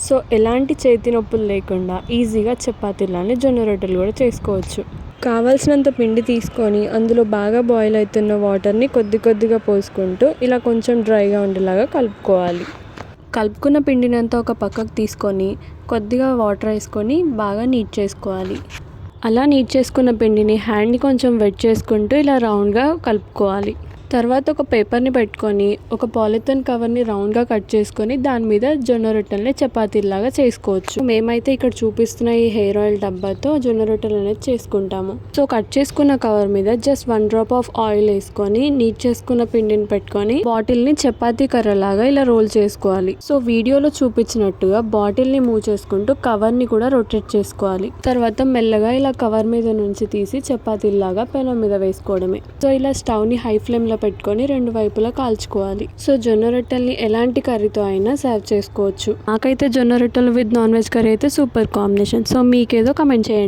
So ఎలాంటి చేతి నొప్పులు లేకుండా ఈజీగా చపాతీలని జొన్న రొట్టెలు కూడా చేసుకోవచ్చు. కావాల్సినంత పిండి తీసుకొని అందులో బాగా బాయిల్ అవుతున్న వాటర్ని కొద్ది కొద్దిగా పోసుకుంటూ ఇలా కొంచెం డ్రైగా ఉండేలాగా కలుపుకోవాలి. కలుపుకున్న పిండిని అంతా ఒక పక్కకు తీసుకొని కొద్దిగా వాటర్ వేసుకొని బాగా నీట్ చేసుకోవాలి. అలా నీట్ చేసుకున్న పిండిని హ్యాండ్ని కొంచెం వెట్ చేసుకుంటూ ఇలా రౌండ్గా కలుపుకోవాలి. తర్వాత ఒక పేపర్ని పెట్టుకొని ఒక పాలిథిన్ కవర్ని రౌండ్గా కట్ చేసుకొని దాని మీద జొన్న రొట్టెల్ని చపాతీలాగా చేసుకోవచ్చు. మేమైతే ఇక్కడ చూపిస్తున్న ఈ హెయిర్ ఆయిల్ డబ్బాతో జొన్న రొట్టెలు అనేది చేసుకుంటాము. సో కట్ చేసుకున్న కవర్ మీద జస్ట్ 1 డ్రాప్ ఆఫ్ ఆయిల్ వేసుకొని నీట్ చేసుకున్న పిండిని పెట్టుకొని బాటిల్ని చపాతీ కర్రలాగా ఇలా రోల్ చేసుకోవాలి. సో వీడియోలో చూపించినట్టుగా బాటిల్ని మూవ్ చేసుకుంటూ కవర్ని కూడా రొటేట్ చేసుకోవాలి. తర్వాత మెల్లగా ఇలా కవర్ మీద నుంచి తీసి చపాతీలాగా పెనం మీద వేసుకోవడమే. సో ఇలా స్టవ్ని హై ఫ్లేమ్లో పెట్టుకొని 2 వైపులా కాల్చుకోవాలి. సో జొన్న రొట్టెల్ని ఎలాంటి కర్రీతో అయినా సర్వ్ చేసుకోవచ్చు. నాకైతే జొన్న రొట్టెలు విత్ నాన్ వెజ్ కర్రీ అయితే సూపర్ కాంబినేషన్. సో మీకేదో కమెంట్ చేయండి.